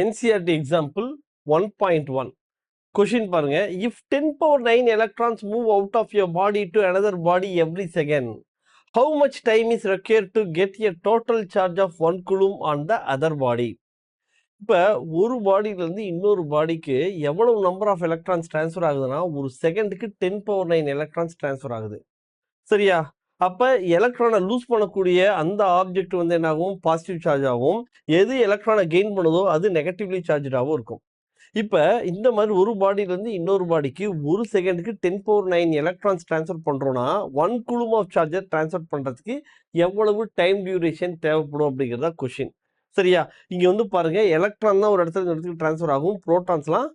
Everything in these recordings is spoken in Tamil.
NCERT example 1.1 question பாருங்க. If 10 power 9 electrons move out of your body to another body every second, how much time is required to get a total charge of 1 coulomb on the other body? இப்ப ஒரு பாடியில இருந்து இன்னொரு பாடிக்கு எவ்வளவு நம்பர் ஆஃப் எலக்ட்ரான்ஸ் டிரான்ஸ்ஃபர் ஆகுதுன்னா ஒரு செகண்டுக்கு 10 பவர் 9 எலக்ட்ரான்ஸ் டிரான்ஸ்ஃபர் ஆகுது. சரியா? அப்ப எலக்ட்ரானை லூஸ் பண்ணக்கூடிய அந்த ஆப்ஜெக்ட் வந்து என்ன ஆகும்? பாசிட்டிவ் சார்ஜ் ஆகும். எது எலக்ட்ரானை கெயின் பண்ணுதோ அது நெகட்டிவ்லி சார்ஜாகவும் இருக்கும். இப்ப இந்த மாதிரி ஒரு பாடியில இருந்து இன்னொரு பாடிக்கு ஒரு செகண்டுக்கு 10 பவர் 9 எலக்ட்ரான்ஸ் டிரான்ஸ்ஃபர் பண்றோம்னா 1 கூலும் ஆஃப் சார்ஜர் டிரான்ஸ்ஃபர் பண்றதுக்கு எவ்வளவு டைம் டியூரேஷன் தேவைப்படும் அப்படிங்கிறதா கொஸ்டின். சரியா? இங்க வந்து பாருங்க, எலக்ட்ரான் தான் ஒரு இடத்துல இந்த இடத்துக்கு டிரான்ஸ்ஃபர் ஆகும், புரோட்டான்ஸ்லாம்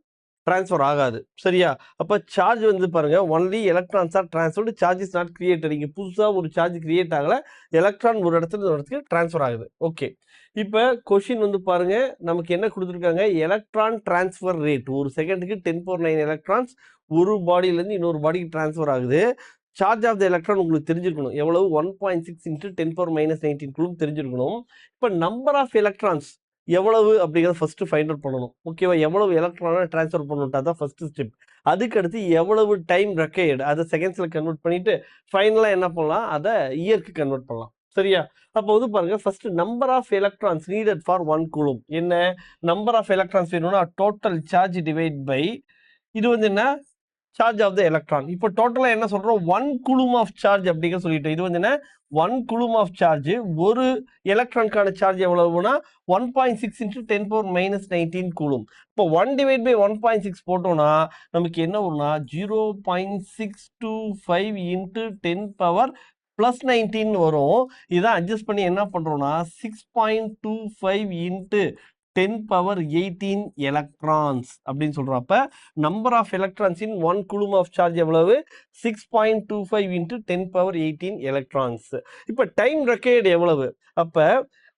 டிரான்ஸ்ஃபர் ஆகாது. சரியா? அப்ப சார்ஜ் வந்து பாருங்க, only electrons R transferred, charge is not created. இங்க புதுசா ஒரு சார்ஜ் கிரியேட் ஆகல, எலக்ட்ரான் ஒரு இடத்துல ஒரு இடத்துக்கு டிரான்ஸ்ஃபர் ஆகுது. ஓகே, இப்ப கொஸ்டின் வந்து பாருங்க, நமக்கு என்ன கொடுத்துருக்காங்க? எலக்ட்ரான் டிரான்ஸ்ஃபர் ரேட் ஒரு செகண்டுக்கு 10 பவர் 9 எலக்ட்ரான்ஸ் ஒரு பாடியில இருந்து இன்னொரு பாடிக்கு டிரான்ஸ்ஃபர் ஆகுது. சார்ஜ் ஆஃப் த எலக்ட்ரான் உங்களுக்கு தெரிஞ்சிருக்கணும். எவ்வளவு? 1.6 × 10⁻−19 கூலும் தெரிஞ்சிருக்கணும். இப்ப நம்பர் ஆஃப் எலக்ட்ரான்ஸ் எவ்வளவு அப்படிங்கிறத ஃபர்ஸ்ட் ஃபைண்ட் அவுட் பண்ணணும். ஓகேவா? எவ்வளவு எலக்ட்ரானை டிரான்ஸ்ஃபர் பண்ணணும்ட்டா தான் ஃபர்ஸ்ட் ஸ்டெப். அதுக்கடுத்து எவ்வளவு டைம் ரெக்கையர்டு அதை செகண்ட்ஸ்ல கன்வெர்ட் பண்ணிட்டு ஃபைனலா என்ன பண்ணலாம்? அதை இயருக்கு கன்வெர்ட் பண்ணலாம். சரியா? அப்போ வந்து பாருங்க, first number of electrons needed for 1 coulomb. என்ன நம்பர் ஆஃப் எலக்ட்ரான்ஸ் வேணும்னா டோட்டல் சார்ஜ் டிவைட் பை இது வந்து என்ன? Charge of the electron. இப்போ டோட்டலா என்ன சொல்றோம்? 1 கூலும் ஆஃப் சார்ஜ் அப்படிங்க சொல்லிட்டு, இது வந்து என்ன? 1 கூலும் ஆஃப் சார்ஜ். ஒரு எலக்ட்ரானுக்கான சார்ஜ் எவ்வளவுனா 1.6 × 10⁻−19 கூலும். இப்போ 1 டிவைட் பை 1.6 போட்டோம்னா நமக்கு என்ன வரும்னா 0.625 × 10⁻+19 வரும். இதான் அட்ஜஸ்ட் பண்ணி என்ன பண்றோம்னா 6.25 × 10⁻18 எலக்ட்ரான்ஸ் அப்படின்னு சொல்றோம். அப்ப number of electrons in 1 coulomb of charge எவ்வளவு? 6.25 × 10⁻18 எலக்ட்ரான்ஸ். இப்ப டைம் ரெக்கையர்டு எவ்வளவு? அப்ப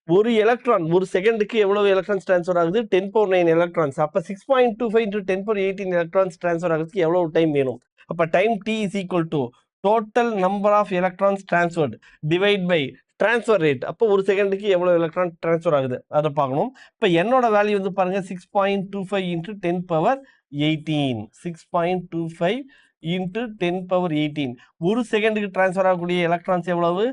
ஒரு எலக்ட்ரான் ஒரு செகண்டுக்கு எவ்வளவு எலக்ட்ரான்ஸ் டிரான்ஸ்ஃபர் ஆகுது? 10 பவர் 9 எலக்ட்ரான்ஸ். அப்ப 6.25 × 10⁻18 எலக்ட்ரான்ஸ் டிரான்ஸ்ஃபர் ஆகிறதுக்கு எவ்வளவு டைம் வேணும்? அப்ப time t is equal to total number of electrons transferred divide by transfer rate. அப்போ ஒரு செகண்டுக்கு எவ்வளவு எலக்ட்ரான் டிரான்ஸ்ஃபர் ஆகுது அதை பார்க்கணும். இப்போ என்னோட வேல்யூ வந்து பாருங்க 6.25 × 10⁻18. 6.25 × 10⁻18 ஒரு செகண்டுக்கு டிரான்ஸ்ஃபர் ஆகக்கூடிய எலக்ட்ரான்ஸ் எவ்வளவு?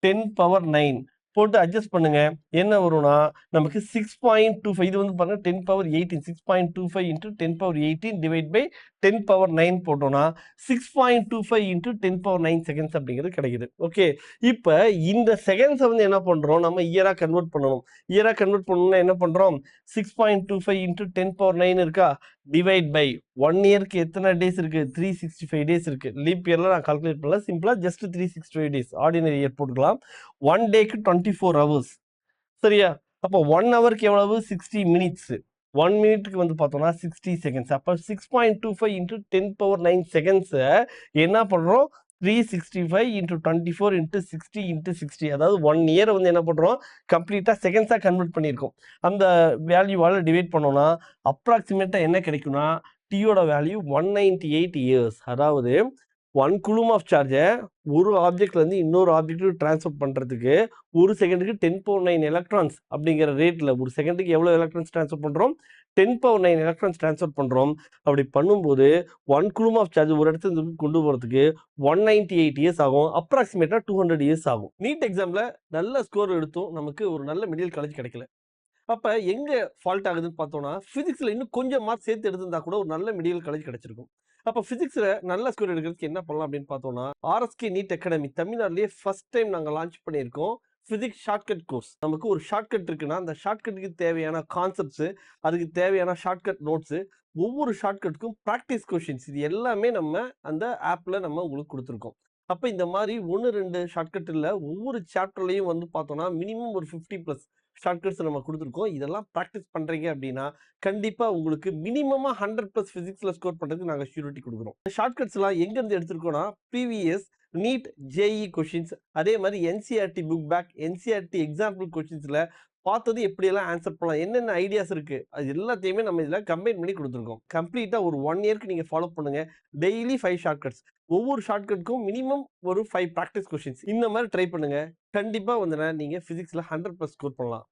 10⁻9 போட்டு அட்ஜஸ்ட் பண்ணுங்க. என்ன வரும்னா நமக்கு 6.25 இது வந்து பாருங்க 10⁻18. 6.25 × 10⁻18 டிவைட் பை 10⁻9 போட்டோம்னா 6.25 × 10⁻9 செகண்ட்ஸ் அப்படிங்கிறது கிடைக்குது. ஓகே, இப்போ இந்த செகண்ட்ஸை வந்து என்ன பண்றோம்? நம்ம இயரா கன்வெர்ட் பண்ணணும். இயரா கன்வெர்ட் பண்ணணும்னா என்ன பண்றோம்? 6.25 × 10⁻9 இருக்கா, டிவைட் பை 1 இயருக்கு எத்தனை டேஸ் இருக்கு? 365 டேஸ் இருக்கு. லீப் இயர்ல நான் கால்குலேட் பண்ணல, சிம்பிளா ஜஸ்ட் 365 டேஸ் ஆர்டினரி இயர் போட்டுக்கலாம். 1 டேக்கு 24 ஹவர்ஸ். சரியா? அப்போ 1 ஹவருக்கு எவ்வளவு? 60 மினிட்ஸ். 1 மினிட்டுக்கு வந்து பார்த்தோம்னா 60 செகண்ட்ஸ். அப்போ 6.25 × 10⁻9 செகண்ட்ஸை என்ன பண்றோம்? 365 × 24 × 60 × 60, அதாவது 1 இயரை வந்து என்ன பண்றோம்? கம்ப்ளீட்டா செகண்ட்ஸா கன்வெர்ட் பண்ணியிருக்கோம். அந்த வேல்யூவால டிவைட் பண்ணோம்னா அப்ராக்சிமேட்டா என்ன கிடைக்கும்னா டியோட வேல்யூ 198 இயர்ஸ். அதாவது 1 கூலும் ஆஃப் சார்ஜை ஒரு ஆப்ஜெக்ட்ல இருந்து இன்னொரு ஆப்ஜெக்ட் டிரான்ஸ்ஃபர் பண்றதுக்கு ஒரு செகண்டுக்கு 10⁻9 எலக்ட்ரான்ஸ் அப்படிங்கிற ரேட்ல ஒரு செகண்டுக்கு எவ்வளவு எலக்ட்ரான்ஸ் டிரான்ஸ்ஃபர் பண்றோம்? 10⁻9 எலக்ட்ரான்ஸ் டிரான்ஸ்ஃபர் பண்றோம். அப்படி பண்ணும்போது 1 கூலும் ஆஃப் சார்ஜ் ஒரு இடத்துல இருந்து கொண்டு போறதுக்கு 198 இயர்ஸ் ஆகும். அப்ராக்சிமேட்டா 200 இயர்ஸ் ஆகும். நீட் எக்ஸாம்ல நல்ல ஸ்கோர் எடுத்தும் நமக்கு ஒரு நல்ல மெடிக்கல் காலேஜ் கிடைக்கல. அப்ப எங்க ஃபால்ட் ஆகுதுன்னு பார்த்தோம்னா பிசிக்ஸ்ல இன்னும் கொஞ்சம் மார்க் சேர்த்து எடுத்திருந்தா கூட ஒரு நல்ல மெடிக்கல் காலேஜ் கிடைச்சிருக்கும். அப்ப பிசிக்ஸ்ல நல்ல ஸ்கோர் எடுக்கிறதுக்கு என்ன பண்ணலாம் அப்படின்னு பார்த்தோம்னா ஆர்எஸ்கே நீட் அகாடமி தமிழ்நாட்டிலேயே ஃபர்ஸ்ட் டைம் நாங்க லான்ச் பண்ணியிருக்கோம் பிசிக்ஸ் ஷார்ட்கட் கோர்ஸ். நமக்கு ஒரு ஷார்ட்கட் இருக்குன்னா அந்த ஷார்ட்கட்டுக்கு தேவையான கான்செப்ட்ஸ், அதுக்கு தேவையான ஷார்ட்கட் நோட்ஸ், ஒவ்வொரு ஷார்ட்கட்டுக்கும் ப்ராக்டிஸ் கொஸ்டின்ஸ், இது எல்லாமே நம்ம அந்த ஆப்ல நம்ம உங்களுக்கு கொடுத்துருக்கோம். அப்ப இந்த மாதிரி 1-2 ஷார்ட்கட் இல்ல, ஒவ்வொரு சாப்டர்லயும் வந்து பார்த்தோம்னா மினிமம் ஒரு 50+ ஷார்ட்கட்ஸ் நம்ம கொடுத்துருக்கோம். இதெல்லாம் ப்ராக்டிஸ் பண்றீங்க அப்படின்னா கண்டிப்பா உங்களுக்கு மினிமமா 100+ பிசிக்ஸ்ல ஸ்கோர் பண்றதுக்கு நாங்க ஷூரிட்டி கொடுக்குறோம். ஷார்ட்கட்ஸ் எல்லாம் எங்க இருந்து எடுத்திருக்கோம்னா ப்ரீவியஸ் நீட் ஜேஇ கொஸ்டின்ஸ், அதே மாதிரி NCERT book back, NCERT example கொஸ்டின்ஸ்ல பார்த்தது எப்படியெல்லாம் ஆன்சர் பண்ணலாம், என்னென்ன ஐடியாஸ் இருக்கு, அது எல்லாத்தையுமே நம்ம இதில் கம்பைன் பண்ணி கொடுத்துருக்கோம். கம்ப்ளீட்டா ஒரு 1 இயர்க்கு நீங்க ஃபாலோ பண்ணுங்க. டெய்லி 5 ஷார்ட்கட்ஸ், ஒவ்வொரு ஷார்ட்கட்டுக்கும் மினிமம் ஒரு 5 ப்ராக்டிஸ் கொஸ்டின்ஸ், இந்த மாதிரி ட்ரை பண்ணுங்க. கண்டிப்பா வந்து நீங்க பிசிக்ஸ்ல 100+ ஸ்கோர் பண்ணலாம்.